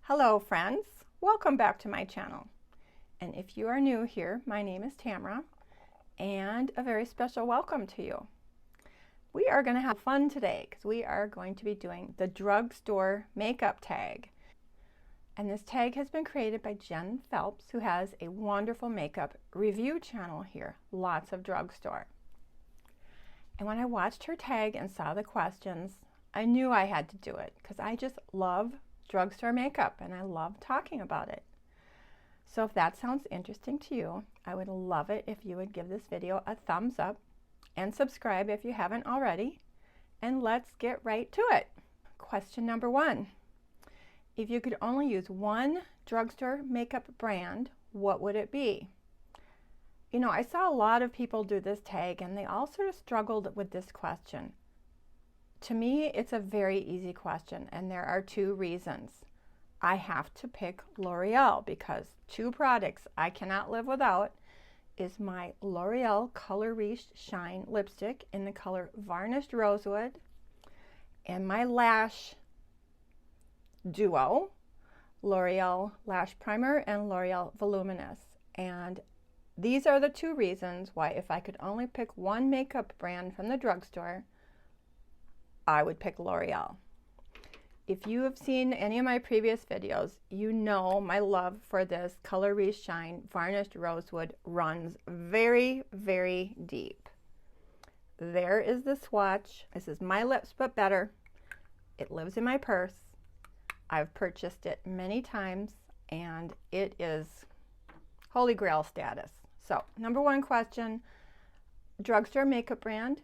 Hello friends, welcome back to my channel. And if you are new here, my name is Tamara and a very special welcome to you. We are going to have fun today because we are going to be doing the drugstore makeup tag. And this tag has been created by Jen Phelps, who has a wonderful makeup review channel here, Lots of Drugstore. And when I watched her tag and saw the questions, I knew I had to do it because I just love drugstore makeup and I love talking about it. So if that sounds interesting to you, I would love it if you would give this video a thumbs up and subscribe if you haven't already. And let's get right to it. Question number 1. If you could only use one drugstore makeup brand, what would it be? You know, I saw a lot of people do this tag and they all sort of struggled with this question. To me, it's a very easy question, and there are 2 reasons. I have to pick L'Oreal because 2 products I cannot live without is my L'Oreal Color Riche Shine lipstick in the color Varnished Rosewood and my lash duo, L'Oreal Lash Primer and L'Oreal Voluminous. And these are the 2 reasons why if I could only pick one makeup brand from the drugstore, I would pick L'Oreal. If you have seen any of my previous videos, you know my love for this Color Riche Shine Varnished Rosewood runs very, very deep. There is the swatch. This is My Lips But Better. It lives in my purse. I've purchased it many times and it is holy grail status. So, number 1 question, drugstore makeup brand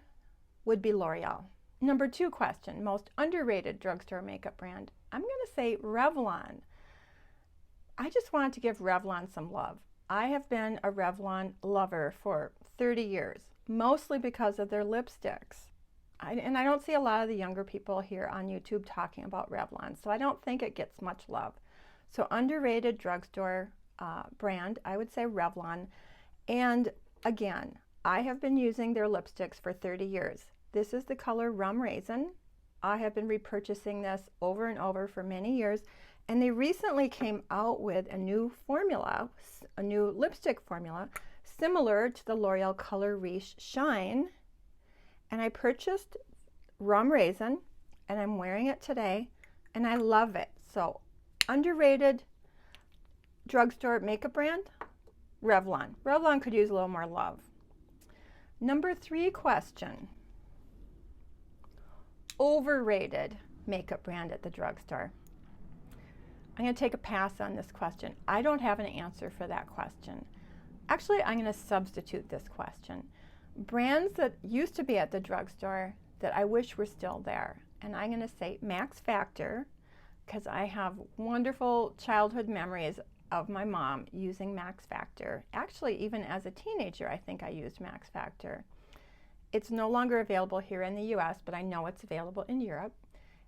would be L'Oreal. Number 2 question, most underrated drugstore makeup brand. I'm going to say Revlon. I just wanted to give Revlon some love. I have been a Revlon lover for 30 years, mostly because of their lipsticks. And I don't see a lot of the younger people here on YouTube talking about Revlon, so I don't think it gets much love. So underrated drugstore brand, I would say Revlon. And again, I have been using their lipsticks for 30 years. This is the color Rum Raisin. I have been repurchasing this over and over for many years, and they recently came out with a new formula, a new lipstick formula, similar to the L'Oreal Color Riche Shine. And I purchased Rum Raisin, and I'm wearing it today, and I love it. So, underrated drugstore makeup brand, Revlon. Revlon could use a little more love. Number 3 question. Overrated makeup brand at the drugstore. I'm going to take a pass on this question. I don't have an answer for that question. Actually, I'm going to substitute this question. Brands that used to be at the drugstore that I wish were still there. And I'm going to say Max Factor because I have wonderful childhood memories of my mom using Max Factor. Actually, even as a teenager, I think I used Max Factor. It's no longer available here in the US, but I know it's available in Europe.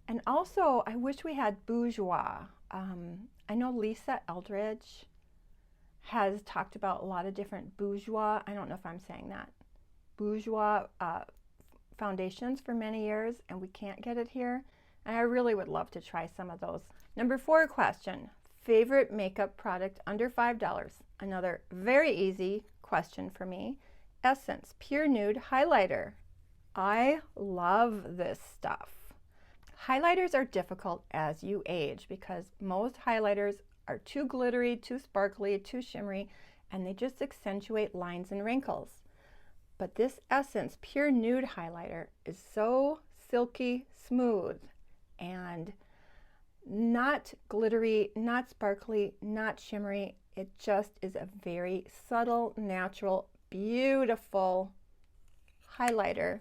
And also, I wish we had Bourjois. I know Lisa Eldridge has talked about a lot of different Bourjois, I don't know if I'm saying that, Bourjois foundations for many years, and we can't get it here. And I really would love to try some of those. Number 4 question, favorite makeup product under $5? Another very easy question for me. Essence Pure Nude Highlighter. I love this stuff. Highlighters are difficult as you age because most highlighters are too glittery, too sparkly, too shimmery, and they just accentuate lines and wrinkles. But this Essence Pure Nude Highlighter is so silky smooth and not glittery, not sparkly, not shimmery. It just is a very subtle, natural, beautiful highlighter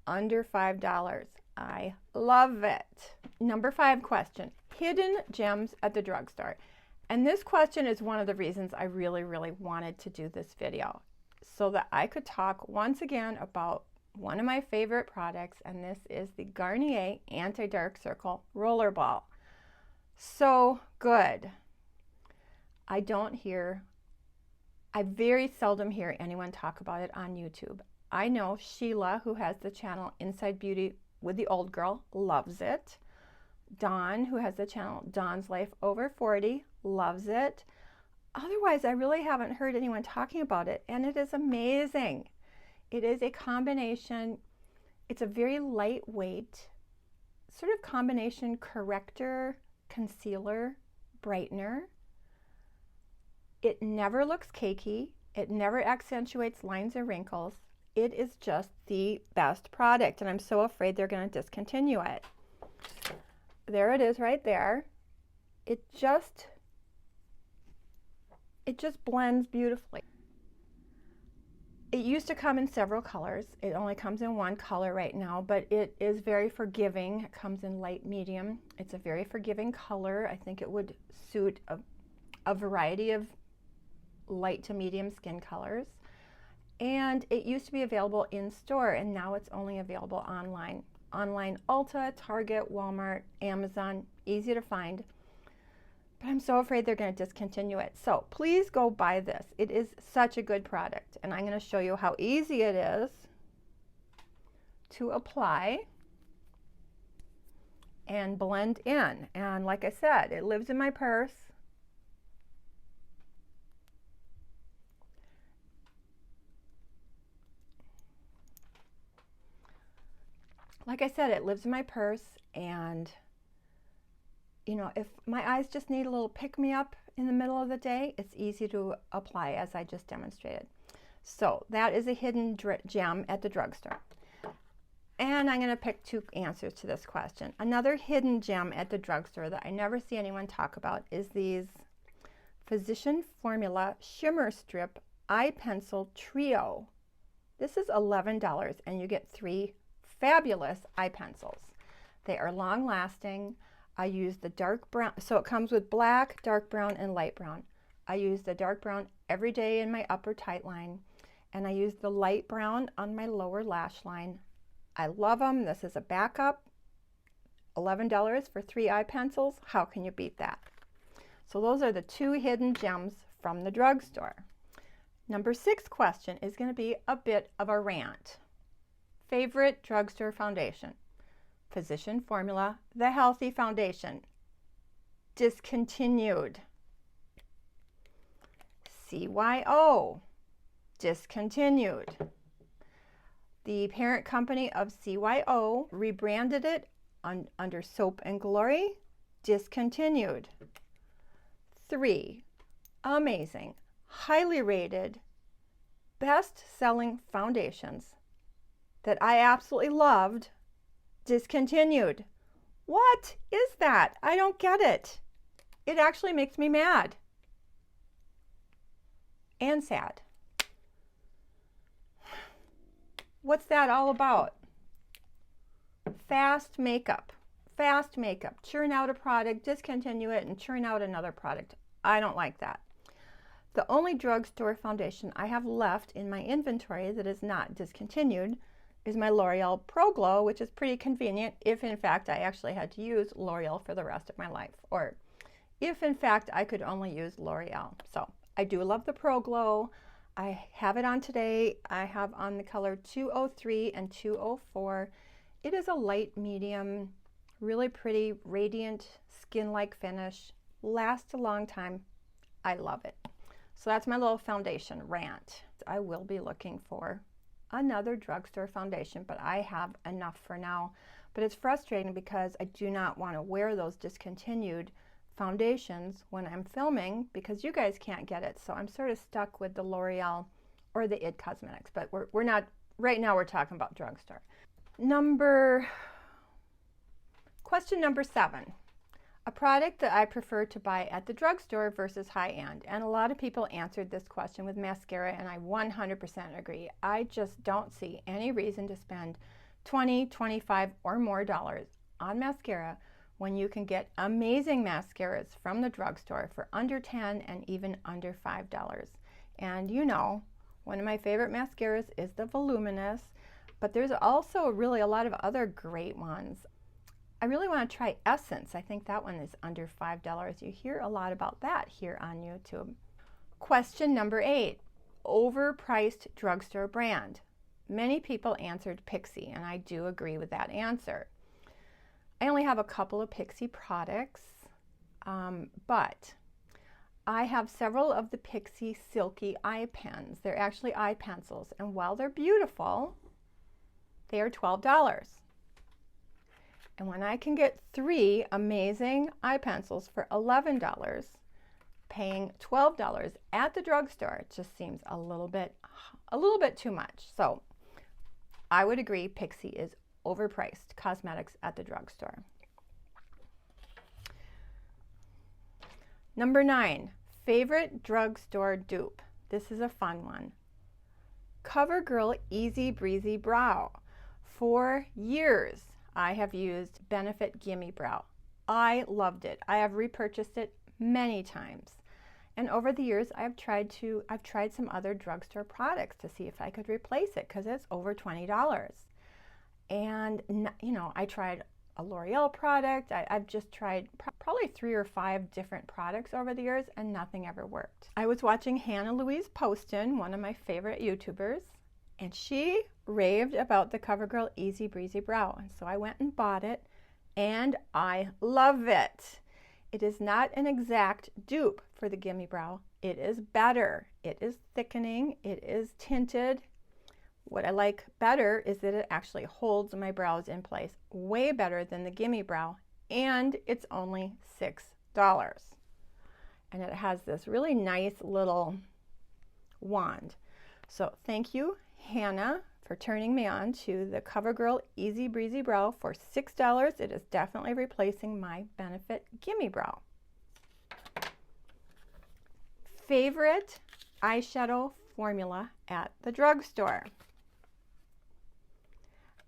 under $5. I love it. Number 5 question, hidden gems at the drugstore. And this question is one of the reasons I really wanted to do this video, so that I could talk once again about one of my favorite products, and this is the Garnier Anti-Dark Circle Rollerball. So good. I very seldom hear anyone talk about it on YouTube. I know Sheila, who has the channel Inside Beauty with the Old Girl, loves it. Dawn, who has the channel Dawn's Life Over 40, loves it. Otherwise, I really haven't heard anyone talking about it, and it is amazing. It is a combination, it's a very lightweight sort of combination corrector, concealer, brightener. It never looks cakey. It never accentuates lines or wrinkles. It is just the best product, and I'm so afraid they're going to discontinue it. There it is right there. It just blends beautifully. It used to come in several colors. It only comes in one color right now, but it is very forgiving. It comes in light medium. It's a very forgiving color. I think it would suit a variety of light to medium skin colors. And it used to be available in store, and now it's only available online. Online, Ulta, Target, Walmart, Amazon, easy to find. But I'm so afraid they're going to discontinue it. So please go buy this. It is such a good product, and I'm going to show you how easy it is to apply and blend in. And like I said, it lives in my purse. Like I said, it lives in my purse, and you know, if my eyes just need a little pick-me-up in the middle of the day, it's easy to apply as I just demonstrated. So that is a hidden gem at the drugstore. And I'm going to pick two answers to this question. Another hidden gem at the drugstore that I never see anyone talk about is these Physician Formula Shimmer Strip Eye Pencil Trio. This is $11, and you get 3 fabulous eye pencils. They are long-lasting. I use the dark brown, so it comes with black, dark brown, and light brown. I use the dark brown every day in my upper tight line, and I use the light brown on my lower lash line. I love them. This is a backup. $11 for 3 eye pencils. How can you beat that? So those are the 2 hidden gems from the drugstore. Number 6 question is going to be a bit of a rant. Favorite drugstore foundation? Physician Formula, the Healthy Foundation, discontinued. CYO, discontinued. The parent company of CYO rebranded it under Soap and Glory, discontinued. 3 amazing, highly rated, best-selling foundations that I absolutely loved, discontinued. What is that? I don't get it. It actually makes me mad and sad. What's that all about? Fast makeup. Fast makeup. Churn out a product, discontinue it, and churn out another product. I don't like that. The only drugstore foundation I have left in my inventory that is not discontinued is my L'Oreal Pro Glow, which is pretty convenient if in fact I actually had to use L'Oreal for the rest of my life, or if in fact I could only use L'Oreal. So I do love the Pro Glow. I have it on today. I have on the color 203 and 204. It is a light medium, really pretty, radiant, skin-like finish. Lasts a long time. I love it. So that's my little foundation rant. I will be looking for another drugstore foundation, but I have enough for now. But it's frustrating because I do not want to wear those discontinued foundations when I'm filming because you guys can't get it. So I'm sort of stuck with the L'Oreal or the IT Cosmetics, but we're not, right now we're talking about drugstore. Question number 7. A product that I prefer to buy at the drugstore versus high-end. And a lot of people answered this question with mascara, and I 100% agree. I just don't see any reason to spend $20, $25 or more on mascara when you can get amazing mascaras from the drugstore for under $10 and even under $5. And you know, one of my favorite mascaras is the Voluminous, but there's also really a lot of other great ones. I really want to try Essence. I think that one is under $5. You hear a lot about that here on YouTube. Question number 8, overpriced drugstore brand. Many people answered Pixie, and I do agree with that answer. I only have a couple of Pixie products, but I have several of the Pixie Silky eye pens. They're actually eye pencils, and while they're beautiful, they are $12. And when I can get 3 amazing eye pencils for $11, paying $12 at the drugstore, it just seems a little bit too much. So I would agree Pixie is overpriced cosmetics at the drugstore. Number 9, favorite drugstore dupe. This is a fun one. CoverGirl Easy Breezy Brow. For years, I have used Benefit Gimme Brow. I loved it. I have repurchased it many times. And over the years, I've tried some other drugstore products to see if I could replace it because it's over $20. And, you know, I tried a L'Oreal product. I've just tried probably 3 or 5 different products over the years, and nothing ever worked. I was watching Hannah Louise Poston, one of my favorite YouTubers, and she raved about the CoverGirl Easy Breezy Brow. And so I went and bought it, and I love it. It is not an exact dupe for the Gimme Brow. It is better. It is thickening. It is tinted. What I like better is that it actually holds my brows in place way better than the Gimme Brow, and it's only $6. And it has this really nice little wand. So thank you, Hannah, for turning me on to the CoverGirl Easy Breezy Brow for $6. It is definitely replacing my Benefit Gimme Brow. Favorite eyeshadow formula at the drugstore.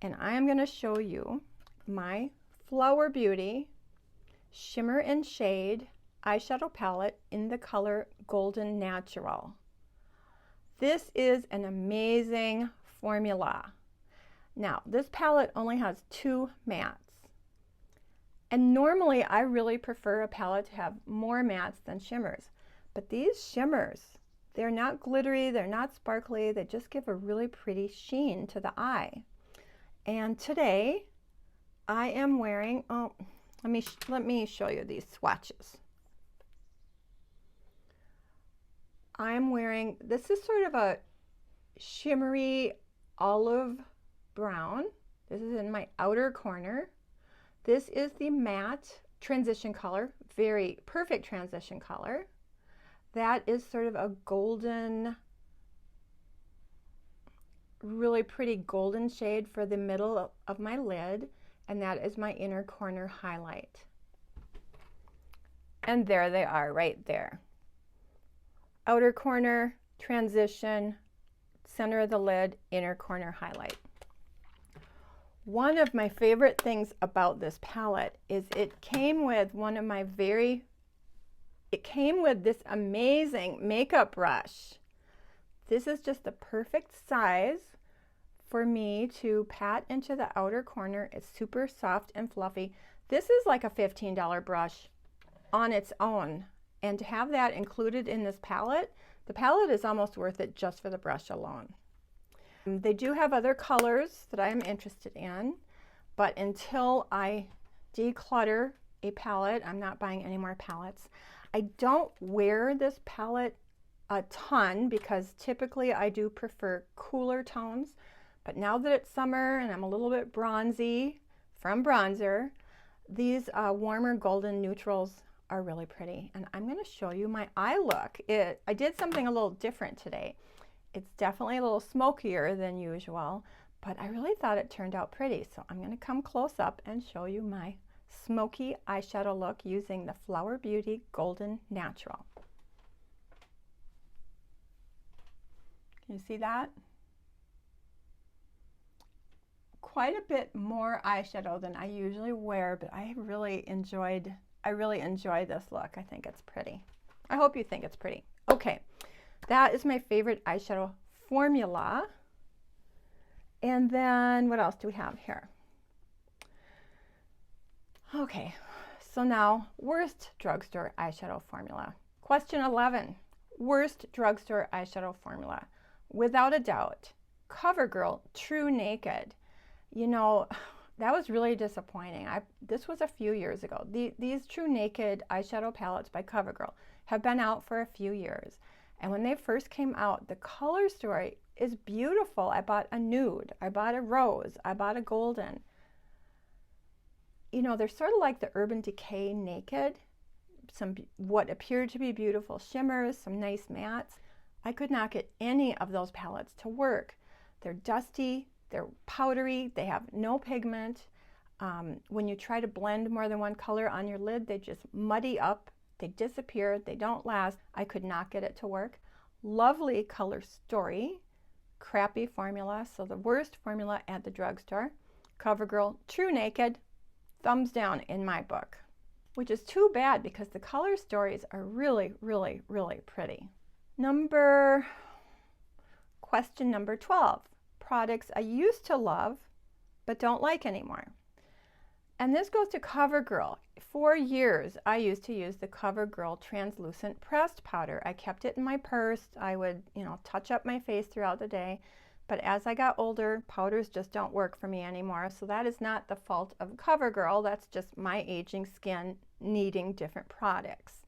And I am going to show you my Flower Beauty Shimmer and Shade eyeshadow palette in the color Golden Natural. This is an amazing formula. Now, this palette only has 2 mattes. And normally I really prefer a palette to have more mattes than shimmers. But these shimmers, they're not glittery, they're not sparkly, they just give a really pretty sheen to the eye. And today I am wearing, let me show you these swatches. I'm wearing, this is sort of a shimmery olive brown. This is in my outer corner. This is the matte transition color, very perfect transition color. That is sort of a golden, really pretty golden shade for the middle of my lid, and that is my inner corner highlight. And there they are right there. Outer corner, transition, center of the lid, inner corner highlight. One of my favorite things about this palette is it came with this amazing makeup brush. This is just the perfect size for me to pat into the outer corner. It's super soft and fluffy. This is like a $15 brush on its own. And to have that included in this palette, the palette is almost worth it just for the brush alone. They do have other colors that I'm interested in, but until I declutter a palette, I'm not buying any more palettes. I don't wear this palette a ton because typically I do prefer cooler tones, but now that it's summer and I'm a little bit bronzy from bronzer, these warmer golden neutrals are really pretty. And I'm going to show you my eye look. I did something a little different today. It's definitely a little smokier than usual, but I really thought it turned out pretty. So I'm going to come close up and show you my smoky eyeshadow look using the Flower Beauty Golden Natural. Can you see that? Quite a bit more eyeshadow than I usually wear, but I really enjoy this look. I think it's pretty. I hope you think it's pretty. Okay, that is my favorite eyeshadow formula. And then what else do we have here? Okay, so now worst drugstore eyeshadow formula. Question 11, worst drugstore eyeshadow formula. Without a doubt, CoverGirl True Naked. You know, That was really disappointing. This was a few years ago. These True Naked eyeshadow palettes by CoverGirl have been out for a few years. And when they first came out, the color story is beautiful. I bought a nude, I bought a rose, I bought a golden. You know, they're sort of like the Urban Decay Naked. Some what appeared to be beautiful shimmers, some nice mattes. I could not get any of those palettes to work. They're dusty, they're powdery, they have no pigment. When you try to blend more than one color on your lid, they just muddy up, they disappear, they don't last. I could not get it to work. Lovely color story, crappy formula, so the worst formula at the drugstore. CoverGirl True Naked, thumbs down in my book, which is too bad because the color stories are really, really, really pretty. Question number 12, products I used to love but don't like anymore. And this goes to CoverGirl. For years, I used to use the CoverGirl translucent pressed powder. I kept it in my purse. I would, touch up my face throughout the day. But as I got older, powders just don't work for me anymore. So that is not the fault of CoverGirl. That's just my aging skin needing different products.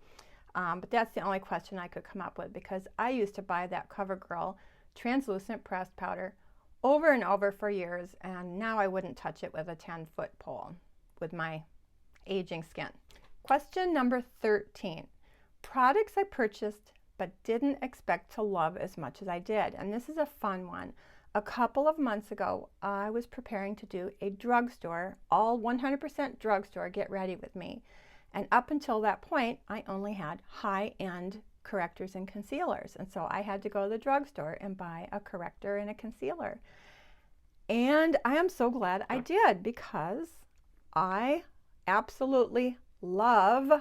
But that's the only question I could come up with, because I used to buy that CoverGirl translucent pressed powder over and over for years, and now I wouldn't touch it with a 10-foot pole with my aging skin. Question number 13, products I purchased but didn't expect to love as much as I did. And this is a fun one. A couple of months ago, I was preparing to do a drugstore, all 100% drugstore, get ready with me. And up until that point, I only had high-end correctors and concealers. And so I had to go to the drugstore and buy a corrector and a concealer. And I am so glad I did, because I absolutely love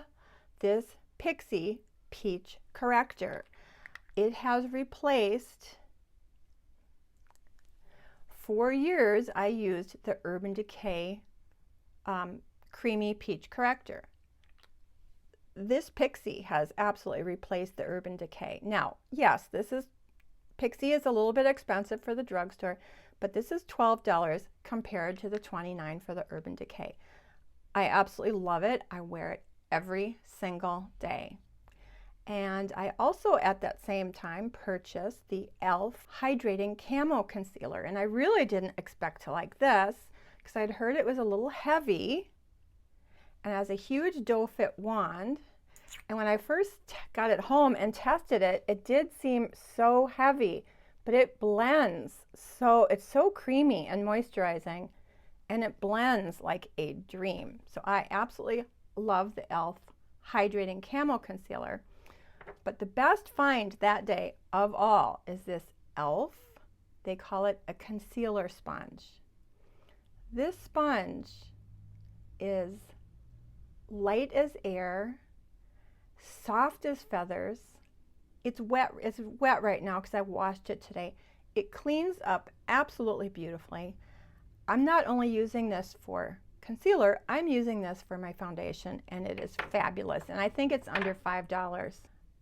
this Pixie Peach corrector. It has replaced, for years I used the Urban Decay Creamy Peach corrector. This Pixie has absolutely replaced the Urban Decay. Now, yes, Pixie is a little bit expensive for the drugstore, but this is $12 compared to the $29 for the Urban Decay. I absolutely love it. I wear it every single day. And I also, at that same time, purchased the e.l.f. Hydrating Camo Concealer. And I really didn't expect to like this, because I'd heard it was a little heavy and has a huge doe fit wand. And when I first got it home and tested it, it did seem so heavy, but it blends. So it's so creamy and moisturizing, and it blends like a dream. So I absolutely love the e.l.f. Hydrating Camo Concealer. But the best find that day of all is this e.l.f. They call it a concealer sponge. This sponge is light as air, soft as feathers. It's wet right now because I washed it today. It cleans up absolutely beautifully. I'm not only using this for concealer, I'm using this for my foundation, and it is fabulous. And I think it's under $5.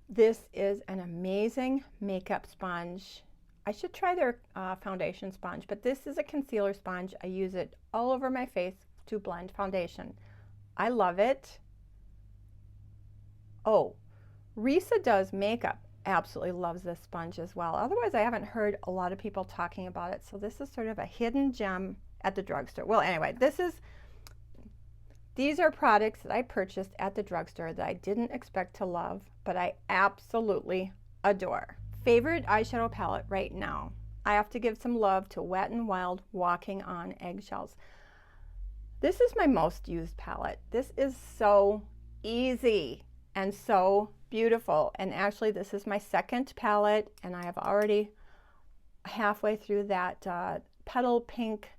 This is an amazing makeup sponge. I should try their foundation sponge, but this is a concealer sponge. I use it all over my face to blend foundation. I love it. Oh, Risa Does Makeup absolutely loves this sponge as well. Otherwise, I haven't heard a lot of people talking about it. So this is sort of a hidden gem at the drugstore. Well, anyway, these are products that I purchased at the drugstore that I didn't expect to love, but I absolutely adore. Favorite eyeshadow palette right now. I have to give some love to Wet n Wild Walking on Eggshells. This is my most used palette. This is so easy and so beautiful. And actually, this is my second palette, and I have already halfway through that Petal Pink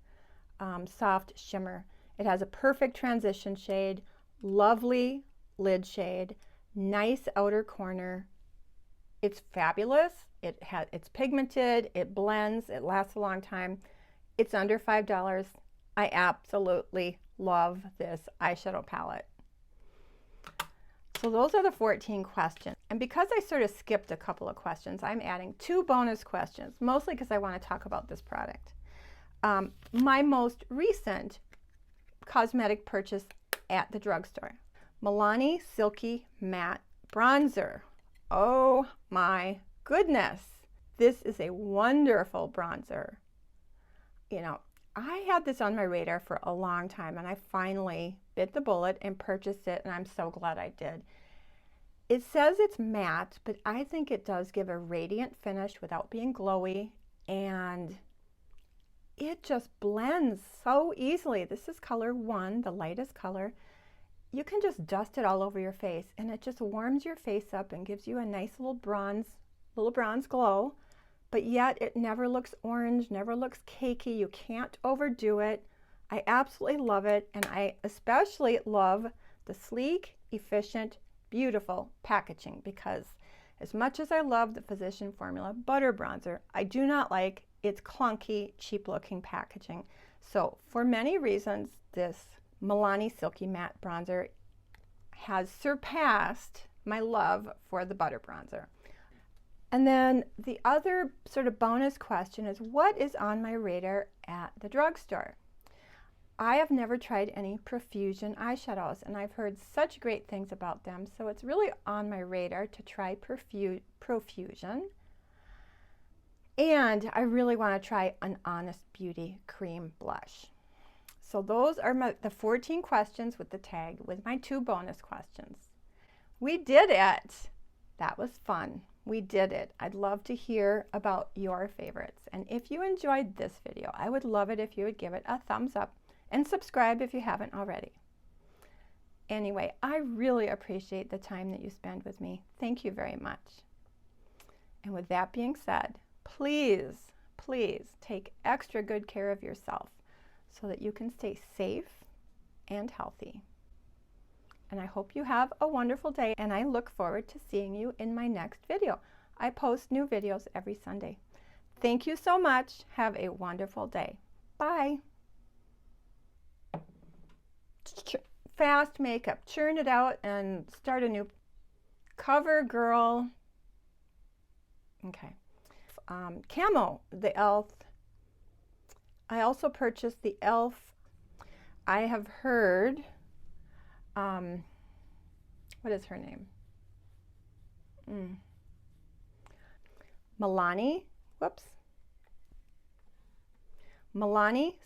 soft shimmer. It has a perfect transition shade, lovely lid shade, nice outer corner. It's fabulous. It's pigmented, it blends, it lasts a long time. It's under $5. I absolutely love this eyeshadow palette. So those are the 14 questions. And because I sort of skipped a couple of questions, I'm adding 2 bonus questions, mostly because I want to talk about this product. My most recent cosmetic purchase at the drugstore. Milani Silky Matte Bronzer. Oh my goodness. This is a wonderful bronzer. You know, I had this on my radar for a long time, and I finally bit the bullet and purchased it, and I'm so glad I did. It says it's matte, but I think it does give a radiant finish without being glowy, and it just blends so easily. This is color 1, the lightest color. You can just dust it all over your face, and it just warms your face up and gives you a nice little bronze glow, but yet it never looks orange, never looks cakey. You can't overdo it. I absolutely love it, and I especially love the sleek, efficient, beautiful packaging, because as much as I love the Physician Formula Butter Bronzer, I do not like its clunky, cheap-looking packaging. So for many reasons, this Milani Silky Matte Bronzer has surpassed my love for the Butter Bronzer. And then the other sort of bonus question is, what is on my radar at the drugstore? I have never tried any Profusion eyeshadows, and I've heard such great things about them, so it's really on my radar to try Profusion. And I really want to try an Honest Beauty cream blush. So those are the 14 questions with the tag, with my 2 bonus questions. We did it! That was fun. We did it. I'd love to hear about your favorites. And if you enjoyed this video, I would love it if you would give it a thumbs up and subscribe if you haven't already. Anyway, I really appreciate the time that you spend with me. Thank you very much. And with that being said, please, please take extra good care of yourself so that you can stay safe and healthy. And I hope you have a wonderful day, and I look forward to seeing you in my next video. I post new videos every Sunday. Thank you so much. Have a wonderful day. Bye. Fast makeup. Churn it out and start a new cover girl. Okay. Camo, the e.l.f. I also purchased the e.l.f. I have heard, what is her name? Milani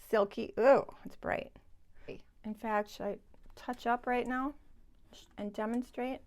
Silky, ooh, it's bright. In fact, should I touch up right now and demonstrate?